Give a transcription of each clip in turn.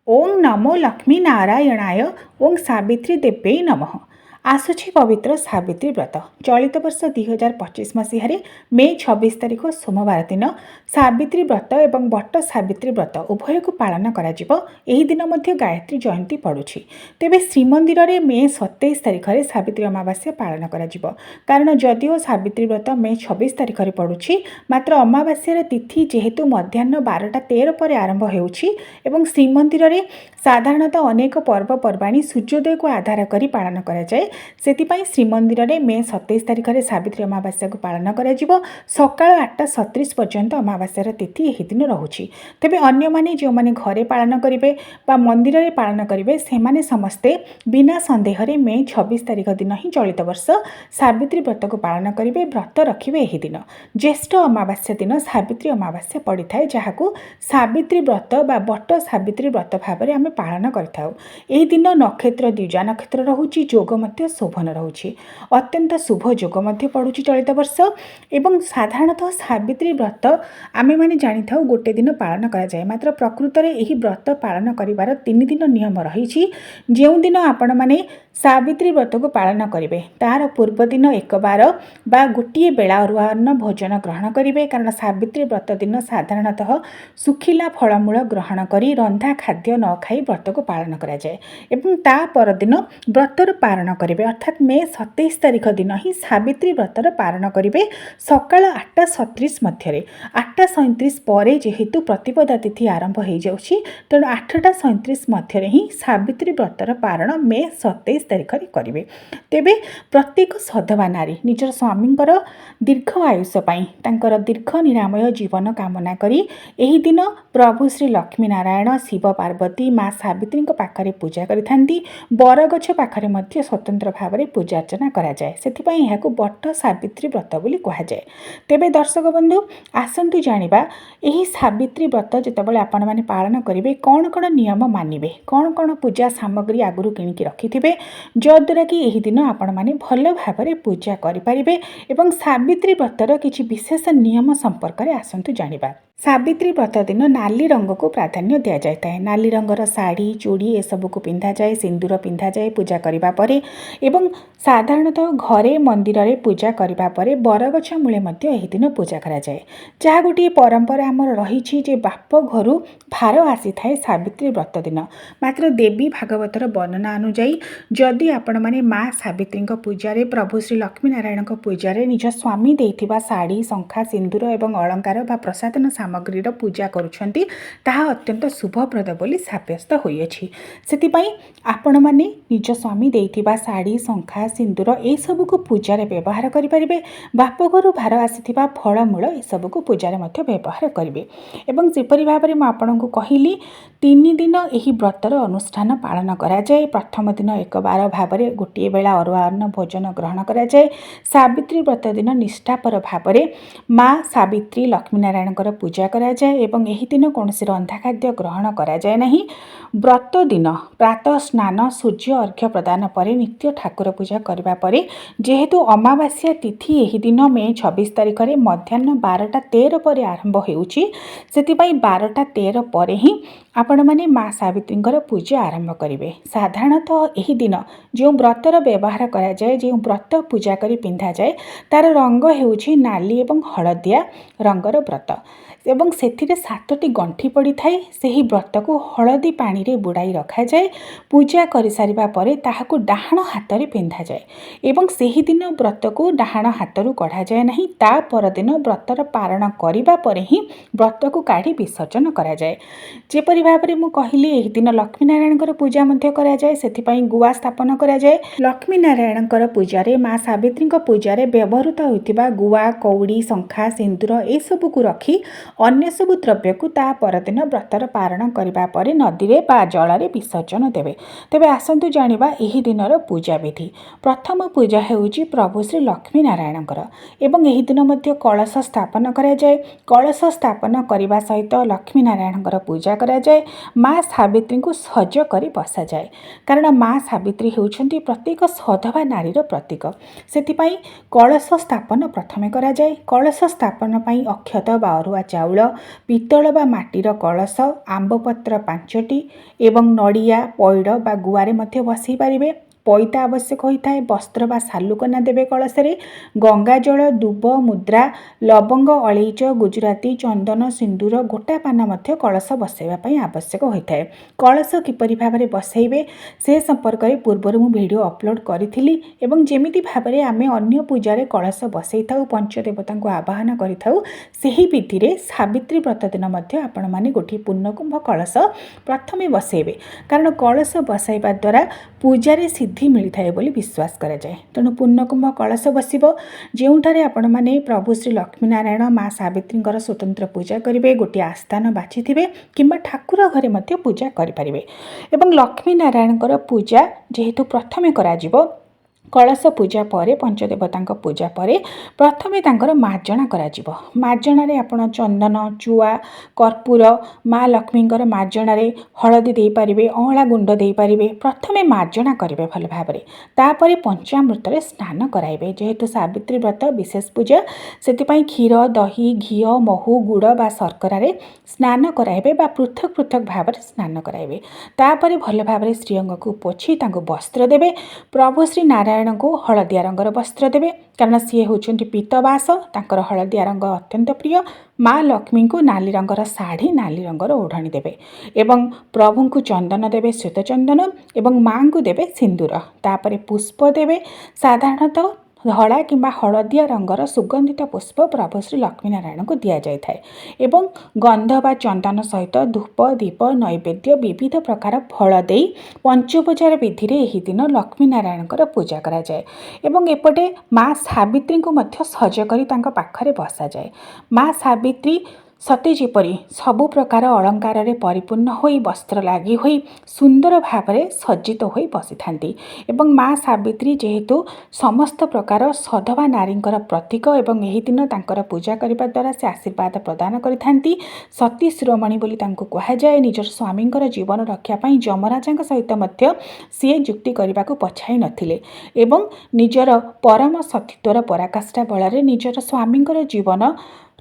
ओं नमो लक्ष्मी नारायणाय ओं सावित्री देव्यै नमः। आसुछि पवित्र सावित्री व्रत। चलित वर्ष 2025 मसीह मे 26 तारिख सोमवार दिन सावित्री व्रत एवं बट सावित्री व्रत उभय को पालन करा जिवो। एही दिन मध्य गायत्री जयंती पड़ुछि। तेबे श्रीमंदिर रे मे 27 तारिख रे सावित्री अमावास्या पालन करा जिवो। कारण जदिओ सावित्री व्रत मे 26 तारिख रे पड़ुछि, मात्र अमावास्यार तिथि जेहेतु मध्याह्न 12:13 पर आरंभ हेउछि एवं श्रीमंदिर रे साधारणतः अनेक पर्वपर्वाणी सूर्योदय को आधार करी पालन करा जाए। सेतिपाई श्रीमंदिर रे मे 27 तारिख रे सावित्री अमावास्या को पालन करा जिवो। सकाळ 8:37 पर्यंत अमावास्यार तिथि एही दिन रहुछि। तेबे अन्य माने जो माने घरे पालन करिवे बा मंदिर रे पालन करिवे सेमाने समस्ते बिना संदेह रे मे 26 तारिख दिन ही चलित वर्ष सावित्री व्रत को पालन करिवे, व्रत रखिवे। एही दिन ज्येष्ठ अमावास्या दिन सावित्री अमावास्या पड़ी थाए, जहाकू सावित्री व्रत बा बट सावित्री व्रत भाव आम पालन करिथाउ। एही दिन नक्षत्र द्विजा नक्षत्र रहुछि, जोग मध्य शोभन रहुछि, अत्यंत शुभ जोग मध्य पड़ुछि चलित वर्ष। एवं साधारणतः सावित्री व्रत आमे माने जानि थाउ गोटे दिन पालन करा जाए, मात्र प्रकृत रे एही व्रत पालन करिवार 3 दिन नियम रहिछि। जेउ दिन आपण माने सावित्री व्रत को पालन करिवे तार पूर्व दिन एक बार बा गोटे बेला अरुआ अन्न भोजन ग्रहण करिवे, कारण सावित्री व्रत दिन साधारणतः सुखिला फलमूल ग्रहण करी रंधा खाद्य न खाई व्रत को पालन करा जाए। एवं ता पर दिन व्रतर पारण करिवे, अर्थात मे 27 तारिख दिन ही सावित्री व्रतर पारण करिवे। सकाळ 8:37 मध्य 8:37 पर जेहेतु प्रतिपदा तिथि आरंभ हो जाउछि, तेणु 8:37 मध्य ही सावित्री व्रतर पारण मे 27 तारिख रे करिवे। तेबे प्रत्येक सधवा नारी निजर स्वामींकर दीर्घ आयुष पई तांकर दीर्घ निरामय जीवन कामना करी एही दिन प्रभु श्री लक्ष्मी नारायण शिव पार्वती माँ सावित्री पाखरे पूजा करिथांती। बरगछ पाखरे मध्य स्वतंत्र भाव में पूजा अर्चना करा जाए, सेथिपई एहाकू बट सावित्री व्रत बोली कहा जाए। तेबे दर्शक बंधु आसंतु जानिबा एही सावित्री व्रत जेतेबेले आपण माने पालन करिवे कौन कौन नियम मानिबे, कौन कौन पूजा सामग्री आगुरु किणिकी रखिथिबे, जद्वारा कि एही दिन आपण माने भल भाव में पूजा करि परिबे। एवं सावित्री व्रतर किछि विशेष नियम संपर्क में आसंतु जानिबा। सावित्री व्रत दिन नाली रंग को प्राधान्य दि जाए। नाली रंगर साड़ी चूड़ी एसबू को पिंधा जाए, सिंदूर पिंधा जाए पूजा करबा परे। एवं साधारणतः घरे मंदिर रे पूजा करबा परे बरगछ मूले मध्य एही दिन पूजा करा जाए। जहाँ गोटे परंपरा आमर रही जे बाप घरु भार आसी थाए सावित्री व्रत दिन, मात्र देवी भागवतर वर्णना अनुଯାयी जदि आपण माने माँ सावित्री पूजा रे प्रभु श्री लक्ष्मी नारायण पूजा रे निज स्वामी देथिबा साड़ी शंखा सिंदूर एवं अलंकार बा प्रसादन सामग्री पूजा करुछंती, ताहा अत्यंत शुभप्रद बोली साब्यस्त होइछि। सेतिपई आपण माने निज स्वामी देथिबा साड़ी शंखा सिंदूर ए सब को पूजा रे व्यवहार करि परिबे। बापघरु भार आसीथिबा फलमूल ए सब को पूजा रे मध्य व्यवहार करिवे। एवं जेपरि भाबरे म आपनकु कहिली 3 दिन एही व्रतर अनुष्ठान पालन करा जाए। प्रथम दिन एक बार भाबरे गोटे बेला अरुआ अन्न भोजन ग्रहण करा जाए। सावित्री व्रत दिन निष्ठापर भाबरे माँ सावित्री लक्ष्मी नारायण पूजा करा जाए एवं एही दिन कौनसी रंधा खाद्य ग्रहण करा जाए नहीं। व्रत दिन प्रातः स्नान सूर्य अर्घ्य प्रदान पर नित्य ठाकुर पूजा करबा परे जेहेतु अमावास्या तिथि एही दिन मे 26 तारिख रे मध्याह्न 12:13 पर आरंभ हेउछि, सेतिपई 12:13 पर ही आपण माने माँ सावित्री पूजा आरंभ करिवे। साधारणतः एही दिन जो व्रतर व्यवहार करा जाए, जो व्रत पूजा करी पिंधा जाए, तार रंग हेउछि नाली एवं हलदिया रंगर व्रत एवं सेथिरे 7टी गंठी पड़ी थाए। सेही व्रत को हलदी पानी रे बुड़ाई रखा जाए। पूजा करि सारिबा परे ताहाकू डाहाण हाथ रे पिंधा जाए एवं सेही दिन व्रत को डाहाण हाथ रु कढ़ा जाए नहीं। ता पर दिन व्रतर पारण करिबा परे ही व्रत को काढ़ी विसर्जन करा जाए। जेपरि भाबरे मु कहिली एही दिन लक्ष्मी नारायण पूजा मध्य करा जाए, सेथिपई गुआ स्थापन करा जाए। लक्ष्मी नारायण पूजा रे माँ सावित्री पूजा रे व्यवहृत होइतिबा गुआ कौड़ी शंखा सिंदूर ए सब को रखी अन्य सब द्रव्य को ता परदिन व्रतर पारण करिबा परे नदी रे बा जल रे विसर्जन देवे। तेबे आसंतु जानिबा एही दिनर पूजा विधि। प्रथम पूजा हेउची प्रभु श्री लक्ष्मी नारायणकर एवं एही दिन मध्य कलश स्थापन करा जाए। कलश स्थापन करिबा सहित लक्ष्मी नारायणकर पूजा करा जाए। माँ सावित्री को सज करी बसा जाए, कारण माँ सावित्री हेउछंती प्रत्येक सधवा नारीर प्रतीक। सेथिपई कलश स्थापन प्रथमे करा जाए। कलश स्थापन पई अक्षत बा अरुआ चाउल ଚାଉଳ, ପିତ୍ତଳ ବା ମାଟିର କଳସ, ଆମ୍ବପତ୍ର 5ଟି ଏବଂ ନଡ଼ିଆ, ପଇଡ଼ ବା ଗୁଆରେ ମଧ୍ୟ ବସାଇ ପାରିବେ। ପଇତା ଆବଶ୍ୟକ ହୋଇଥାଏ। ବସ୍ତ୍ର ବା ସାଲୁକନା ଦେବେ କଳସରେ। ଗଙ୍ଗାଜଳ, ଦୁବ, ମୁଦ୍ରା, ଲବଙ୍ଗ, ଅଳେଇଚ, ଗୁଜୁରାତି, ଚନ୍ଦନ, ସିନ୍ଦୁର, ଗୋଟା ପାନ ମଧ୍ୟ କଳସ ବସାଇବା ପାଇଁ ଆବଶ୍ୟକ ହୋଇଥାଏ। କଳସ କିପରି ଭାବରେ ବସାଇବେ ସେ ସମ୍ପର୍କରେ ପୂର୍ବରୁ ମୁଁ ଭିଡ଼ିଓ ଅପଲୋଡ଼ କରିଥିଲି ଏବଂ ଯେମିତି ଭାବରେ ଆମେ ଅନ୍ୟ ପୂଜାରେ କଳସ ବସାଇଥାଉ, ପଞ୍ଚଦେବତାଙ୍କୁ ଆବାହନ କରିଥାଉ, ସେହି ବିଧିରେ ସାବିତ୍ରୀ ବ୍ରତ ଦିନ ମଧ୍ୟ ଆପଣମାନେ ଗୋଟିଏ ପୂର୍ଣ୍ଣକୁମ୍ଭ କଳସ ପ୍ରଥମେ ବସାଇବେ। କାରଣ କଳସ ବସାଇବା ଦ୍ୱାରା ପୂଜାରେ ସିଦ୍ଧି ମିଳିଥାଏ ବୋଲି ବିଶ୍ୱାସ କରାଯାଏ। ତେଣୁ ପୂର୍ଣ୍ଣକୁମ୍ଭ କଳସ ବସିବ, ଯେଉଁଠାରେ ଆପଣମାନେ ପ୍ରଭୁ ଶ୍ରୀ ଲକ୍ଷ୍ମୀନାରାୟଣ ମା ସାବିତ୍ରୀଙ୍କର ସ୍ୱତନ୍ତ୍ର ପୂଜା କରିବେ। ଗୋଟିଏ ଆସ୍ଥାନ ବାଛିଥିବେ କିମ୍ବା ଠାକୁର ଘରେ ମଧ୍ୟ ପୂଜା କରିପାରିବେ। ଏବଂ ଲକ୍ଷ୍ମୀନାରାୟଣଙ୍କର ପୂଜା ଯେହେତୁ ପ୍ରଥମେ କରାଯିବ, କଳସ ପୂଜା ପରେ, ପଞ୍ଚଦେବତାଙ୍କ ପୂଜା ପରେ ପ୍ରଥମେ ତାଙ୍କର ମାର୍ଜନା କରାଯିବ। ମାର୍ଜନାରେ ଆପଣ ଚନ୍ଦନ, ଚୁଆ, କର୍ପୂର, ମା ଲକ୍ଷ୍ମୀଙ୍କର ମାର୍ଜନାରେ ହଳଦୀ ଦେଇପାରିବେ, ଅଁଳା ଗୁଣ୍ଡ ଦେଇପାରିବେ। ପ୍ରଥମେ ମାର୍ଜନା କରିବେ ଭଲ ଭାବରେ, ତାପରେ ପଞ୍ଚାମୃତରେ ସ୍ନାନ କରାଇବେ। ଯେହେତୁ ସାବିତ୍ରୀ ବ୍ରତ ବିଶେଷ ପୂଜା, ସେଥିପାଇଁ କ୍ଷୀର, ଦହି, ଘିଅ, ମହୁ, ଗୁଡ଼ ବା ଶର୍କରାରେ ସ୍ନାନ କରାଇବେ ବା ପୃଥକ ପୃଥକ ଭାବରେ ସ୍ନାନ କରାଇବେ। ତାପରେ ଭଲ ଭାବରେ ଶ୍ରୀଅଙ୍ଗକୁ ପୋଛି ତାଙ୍କୁ ବସ୍ତ୍ର ଦେବେ। ପ୍ରଭୁ ଶ୍ରୀ ନାରାୟଣଙ୍କୁ ହଳଦିଆ ରଙ୍ଗର ବସ୍ତ୍ର ଦେବେ, କାରଣ ସିଏ ହେଉଛନ୍ତି ପୀତବାସ, ତାଙ୍କର ହଳଦିଆ ରଙ୍ଗ ଅତ୍ୟନ୍ତ ପ୍ରିୟ। ମା ଲକ୍ଷ୍ମୀଙ୍କୁ ନାଲି ରଙ୍ଗର ଶାଢ଼ୀ, ନାଲି ରଙ୍ଗର ଓଢ଼ଣି ଦେବେ ଏବଂ ପ୍ରଭୁଙ୍କୁ ଚନ୍ଦନ ଦେବେ, ଶ୍ଵେତ ଚନ୍ଦନ, ଏବଂ ମାଙ୍କୁ ଦେବେ ସିନ୍ଦୁର। ତାପରେ ପୁଷ୍ପ ଦେବେ। ସାଧାରଣତଃ ଧଳା କିମ୍ବା ହଳଦିଆ ରଙ୍ଗର ସୁଗନ୍ଧିତ ପୁଷ୍ପ ପ୍ରଭୁ ଶ୍ରୀ ଲକ୍ଷ୍ମୀନାରାୟଣଙ୍କୁ ଦିଆଯାଇଥାଏ ଏବଂ ଗନ୍ଧ ବା ଚନ୍ଦନ ସହିତ ଧୂପ, ଦୀପ, ନୈବେଦ୍ୟ, ବିବିଧ ପ୍ରକାର ଫଳ ଦେଇ ପଞ୍ଚୋପଚାର ବିଧିରେ ଏହି ଦିନ ଲକ୍ଷ୍ମୀନାରାୟଣଙ୍କର ପୂଜା କରାଯାଏ। ଏବଂ ଏପଟେ ମା ସାବିତ୍ରୀଙ୍କୁ ମଧ୍ୟ ସଜ କରି ତାଙ୍କ ପାଖରେ ବସାଯାଏ। ମା ସାବିତ୍ରୀ ସତେ ଯେପରି ସବୁ ପ୍ରକାର ଅଳଙ୍କାରରେ ପରିପୂର୍ଣ୍ଣ ହୋଇ, ବସ୍ତ୍ର ଲାଗି ହୋଇ, ସୁନ୍ଦର ଭାବରେ ସଜ୍ଜିତ ହୋଇ ବସିଥାନ୍ତି। ଏବଂ ମା ସାବିତ୍ରୀ ଯେହେତୁ ସମସ୍ତ ପ୍ରକାର ସଧବା ନାରୀଙ୍କର ପ୍ରତୀକ ଏବଂ ଏହି ଦିନ ତାଙ୍କର ପୂଜା କରିବା ଦ୍ୱାରା ସେ ଆଶୀର୍ବାଦ ପ୍ରଦାନ କରିଥାନ୍ତି। ସତୀ ଶିରୋମଣି ବୋଲି ତାଙ୍କୁ କୁହାଯାଏ। ନିଜର ସ୍ୱାମୀଙ୍କର ଜୀବନ ରକ୍ଷା ପାଇଁ ଯମରାଜାଙ୍କ ସହିତ ମଧ୍ୟ ସିଏ ଯୁକ୍ତି କରିବାକୁ ପଛାଇ ନଥିଲେ ଏବଂ ନିଜର ପରମ ସତୀତ୍ୱର ପରାକାଷ୍ଠା ବଳରେ ନିଜର ସ୍ୱାମୀଙ୍କର ଜୀବନ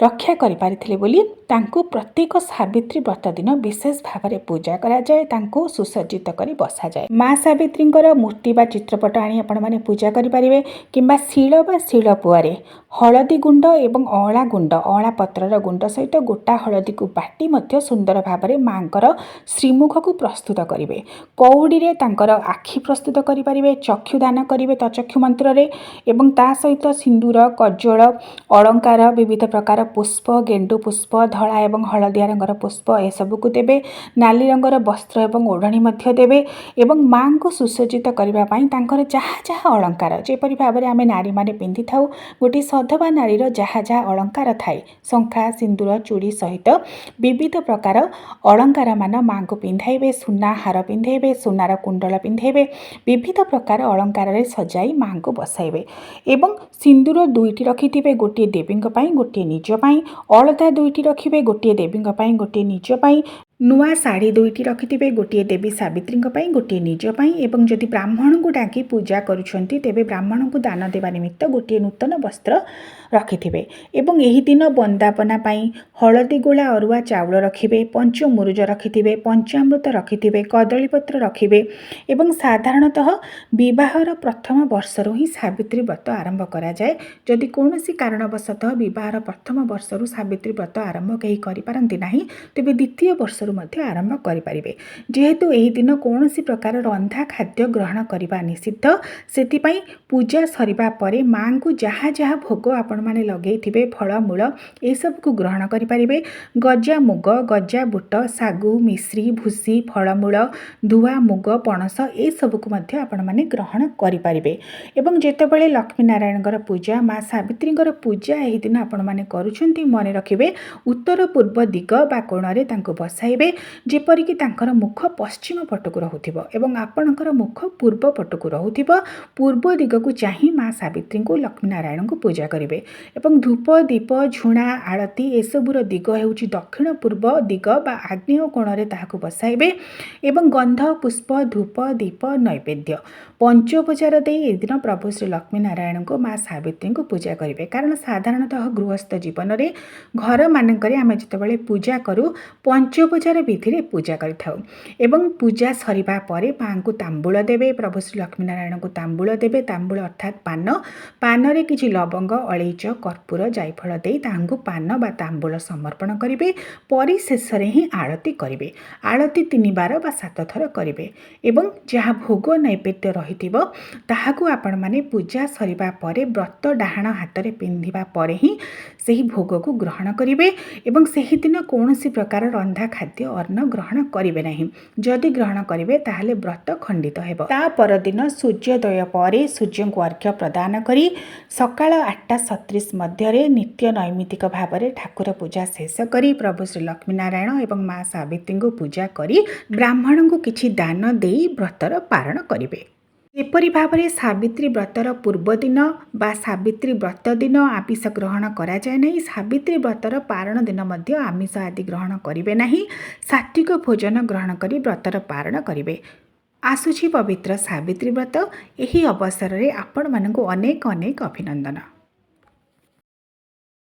ରକ୍ଷା କରିପାରିଥିଲେ ବୋଲି ତାଙ୍କୁ ପ୍ରତ୍ୟେକ ସାବିତ୍ରୀ ବ୍ରତ ଦିନ ବିଶେଷ ଭାବରେ ପୂଜା କରାଯାଏ, ତାଙ୍କୁ ସୁସଜ୍ଜିତ କରି ବସାଯାଏ। ମା ସାବିତ୍ରୀଙ୍କର ମୂର୍ତ୍ତି ବା ଚିତ୍ରପଟ ଆଣି ଆପଣମାନେ ପୂଜା କରିପାରିବେ କିମ୍ବା ଶିଳ ବା ଶିଳପୁଆରେ ହଳଦୀ ଗୁଣ୍ଡ ଏବଂ ଅଁଳା ଗୁଣ୍ଡ, ଅଁଳା ପତ୍ରର ଗୁଣ୍ଡ ସହିତ ଗୋଟା ହଳଦୀକୁ ବାଟି ମଧ୍ୟ ସୁନ୍ଦର ଭାବରେ ମାଙ୍କର ଶ୍ରୀମୁଖକୁ ପ୍ରସ୍ତୁତ କରିବେ। କଉଡ଼ିରେ ତାଙ୍କର ଆଖି ପ୍ରସ୍ତୁତ କରିପାରିବେ, ଚକ୍ଷୁ ଦାନ କରିବେ ତଚକ୍ଷୁ ମନ୍ତ୍ରରେ ଏବଂ ତା ସହିତ ସିନ୍ଦୁର, କଜ୍ଜଳ, ଅଳଙ୍କାର, ବିବିଧ ପ୍ରକାର ପୁଷ୍ପ, ଗେଣ୍ଡୁ ପୁଷ୍ପ, ଧଳା ଏବଂ ହଳଦିଆ ରଙ୍ଗର ପୁଷ୍ପ ଏସବୁକୁ ଦେବେ। ନାଲି ରଙ୍ଗର ବସ୍ତ୍ର ଏବଂ ଓଢ଼ଣି ମଧ୍ୟ ଦେବେ ଏବଂ ମାଙ୍କୁ ସୁସଜ୍ଜିତ କରିବା ପାଇଁ ତାଙ୍କର ଯାହା ଯାହା ଅଳଙ୍କାର, ଯେପରି ଭାବରେ ଆମେ ନାରୀମାନେ ପିନ୍ଧିଥାଉ, ଗୋଟିଏ ସଧବା ନାରୀର ଯାହା ଯାହା ଅଳଙ୍କାର ଥାଏ, ଶଙ୍ଖା, ସିନ୍ଦୁର, ଚୁଡ଼ି ସହିତ ବିବିଧ ପ୍ରକାର ଅଳଙ୍କାର ମାନ ମାଙ୍କୁ ପିନ୍ଧାଇବେ। ସୁନା ହାର ପିନ୍ଧାଇବେ, ସୁନାର କୁଣ୍ଡଳ ପିନ୍ଧାଇବେ, ବିବିଧ ପ୍ରକାର ଅଳଙ୍କାରରେ ସଜାଇ ମାଙ୍କୁ ବସାଇବେ ଏବଂ ସିନ୍ଦୁର 2ଟି ରଖିଥିବେ, ଗୋଟିଏ ଦେବୀଙ୍କ ପାଇଁ, ଗୋଟିଏ ନିଜ ପାଇଁ। ଅଳତା 2ଟି ରଖିବେ, ଗୋଟିଏ ଦେବୀଙ୍କ ପାଇଁ, ଗୋଟିଏ ନିଜ ପାଇଁ। ନୂଆ ଶାଢ଼ୀ 2ଟି ରଖିଥିବେ, ଗୋଟିଏ ଦେବୀ ସାବିତ୍ରୀଙ୍କ ପାଇଁ, ଗୋଟିଏ ନିଜ ପାଇଁ। ଏବଂ ଯଦି ବ୍ରାହ୍ମଣଙ୍କୁ ଡାକି ପୂଜା କରୁଛନ୍ତି, ତେବେ ବ୍ରାହ୍ମଣଙ୍କୁ ଦାନ ଦେବା ନିମିତ୍ତ ଗୋଟିଏ ନୂତନ ବସ୍ତ୍ର ରଖିଥିବେ। ଏବଂ ଏହି ଦିନ ବନ୍ଦାପନା ପାଇଁ ହଳଦୀ ଗୋଳା ଅରୁଆ ଚାଉଳ ରଖିବେ, ପଞ୍ଚମୁରୁଜ ରଖିଥିବେ, ପଞ୍ଚାମୃତ ରଖିଥିବେ, କଦଳୀପତ୍ର ରଖିବେ। ଏବଂ ସାଧାରଣତଃ ବିବାହର ପ୍ରଥମ ବର୍ଷରୁ ହିଁ ସାବିତ୍ରୀ ବ୍ରତ ଆରମ୍ଭ କରାଯାଏ। ଯଦି କୌଣସି କାରଣବଶତଃ ବିବାହର ପ୍ରଥମ ବର୍ଷରୁ ସାବିତ୍ରୀ ବ୍ରତ ଆରମ୍ଭ କେହି କରିପାରନ୍ତି ନାହିଁ, ତେବେ ଦ୍ୱିତୀୟ ବର୍ଷରୁ ମଧ୍ୟ ଆରମ୍ଭ କରିପାରିବେ। ଯେହେତୁ ଏହି ଦିନ କୌଣସି ପ୍ରକାର ରନ୍ଧା ଖାଦ୍ୟ ଗ୍ରହଣ କରିବା ନିଷିଦ୍ଧ, ସେଥିପାଇଁ ପୂଜା ସରିବା ପରେ ମାଙ୍କୁ ଯାହା ଯାହା ଭୋଗ ଆପଣମାନେ ଲଗେଇଥିବେ, ଫଳମୂଳ ଏସବୁକୁ ଗ୍ରହଣ କରିପାରିବେ। ଗଜା ମୁଗ, ଗଜା ବୁଟ, ଶାଗୁ, ମିଶ୍ରି, ଭୁସି, ଫଳମୂଳ, ଧୁଆ ମୁଗ, ପଣସ ଏସବୁକୁ ମଧ୍ୟ ଆପଣମାନେ ଗ୍ରହଣ କରିପାରିବେ। ଏବଂ ଯେତେବେଳେ ଲକ୍ଷ୍ମୀନାରାୟଣଙ୍କର ପୂଜା, ମା ସାବିତ୍ରୀଙ୍କର ପୂଜା ଏହି ଦିନ ଆପଣମାନେ କରୁଛନ୍ତି, ମନେ ରଖିବେ ଉତ୍ତର ପୂର୍ବ ଦିଗ ବା କୋଣରେ ତାଙ୍କୁ ବସାଇବେ, ଯେପରିକି ତାଙ୍କର ମୁଖ ପଶ୍ଚିମ ପଟକୁ ରହୁଥିବ ଏବଂ ଆପଣଙ୍କର ମୁଖ ପୂର୍ବ ପଟକୁ ରହୁଥିବ। ପୂର୍ବ ଦିଗକୁ ଚାହିଁ ମା ସାବିତ୍ରୀଙ୍କୁ, ଲକ୍ଷ୍ମୀନାରାୟଣଙ୍କୁ ପୂଜା କରିବେ। ଏବଂ ଧୂପ ଦୀପ ଝୁଣା ଆଳତି ଏସବୁର ଦିଗ ହେଉଛି ଦକ୍ଷିଣ ପୂର୍ବ ଦିଗ ବା ଆଗ୍ନେୟ କୋଣରେ ତାହାକୁ ବସାଇବେ ଏବଂ ଗନ୍ଧ ପୁଷ୍ପ ଧୂପ ଦୀପ ନୈବେଦ୍ୟ ପଞ୍ଚୋପଚାର ଦେଇ ଏଦିନ ପ୍ରଭୁ ଶ୍ରୀ ଲକ୍ଷ୍ମୀ ନାରାୟଣଙ୍କୁ ମା ସାବିତ୍ରୀଙ୍କୁ ପୂଜା କରିବେ। କାରଣ ସାଧାରଣତଃ ଗୃହସ୍ଥ ଜୀବନରେ ଘରମାନଙ୍କରେ ଆମେ ଯେତେବେଳେ ପୂଜା କରୁ ପଞ୍ଚୋପଚାର ବିଧିରେ ପୂଜା କରିଥାଉ ଏବଂ ପୂଜା ସରିବା ପରେ ମାଙ୍କୁ ତାମ୍ବୁଳ ଦେବେ। ପ୍ରଭୁ ଶ୍ରୀ ଲକ୍ଷ୍ମୀ ନାରାୟଣଙ୍କୁ ତାମ୍ବୁଳ ଦେବେ। ତାମ୍ବୁଳ ଅର୍ଥାତ୍ ପାନରେ କିଛି ଲବଙ୍ଗ ଅଳେଇଚ କର୍ପୂର ଜାଇଫଳ ଦେଇ ତାଙ୍କୁ ପାନ ବା ତାମ୍ବୁଳ ସମର୍ପଣ କରିବେ। ପରିଶେଷରେ ହିଁ ଆଳତି କରିବେ। ଆଳତି 3 ବାର ବା 7 ଥର କରିବେ ଏବଂ ଯାହା ଭୋଗ ନୈବେଦ୍ୟ ରହିଥିବ ତାହାକୁ ଆପଣମାନେ ପୂଜା ସରିବା ପରେ ବ୍ରତ ଡାହାଣ ହାତରେ ପିନ୍ଧିବା ପରେ ହିଁ ସେହି ଭୋଗକୁ ଗ୍ରହଣ କରିବେ ଏବଂ ସେହିଦିନ କୌଣସି ପ୍ରକାର ରନ୍ଧା ଖାଦ୍ୟ ଅନ୍ନ ଗ୍ରହଣ କରିବେ ନାହିଁ। ଯଦି ଗ୍ରହଣ କରିବେ ତାହେଲେ ବ୍ରତ ଖଣ୍ଡିତ ହେବ। ତା ପରଦିନ ସୂର୍ଯ୍ୟୋଦୟ ପରେ ସୂର୍ଯ୍ୟଙ୍କୁ ଅର୍ଘ୍ୟ ପ୍ରଦାନ କରି ସକାଳ 8:36 ମଧ୍ୟରେ ନିତ୍ୟ ନୈମିତିକ ଭାବରେ ଠାକୁର ପୂଜା ଶେଷ କରି ପ୍ରଭୁ ଶ୍ରୀ ଲକ୍ଷ୍ମୀ ନାରାୟଣ ଏବଂ ମା ସାବିତ୍ରୀଙ୍କୁ ପୂଜା କରି ବ୍ରାହ୍ମଣଙ୍କୁ କିଛି ଦାନ ଦେଇ ବ୍ରତର ପାରଣ କରିବେ। ଏପରି ଭାବରେ ସାବିତ୍ରୀ ବ୍ରତର ପୂର୍ବ ଦିନ ବା ସାବିତ୍ରୀ ବ୍ରତ ଦିନ ଆମିଷ ଗ୍ରହଣ କରାଯାଏ ନାହିଁ। ସାବିତ୍ରୀ ବ୍ରତର ପାରଣ ଦିନ ମଧ୍ୟ ଆମିଷ ଆଦି ଗ୍ରହଣ କରିବେ ନାହିଁ। ସାତ୍ତ୍ୱିକ ଭୋଜନ ଗ୍ରହଣ କରି ବ୍ରତର ପାରଣ କରିବେ। ଆସୁଛି ପବିତ୍ର ସାବିତ୍ରୀ ବ୍ରତ। ଏହି ଅବସରରେ ଆପଣମାନଙ୍କୁ ଅନେକ ଅନେକ ଅଭିନନ୍ଦନ।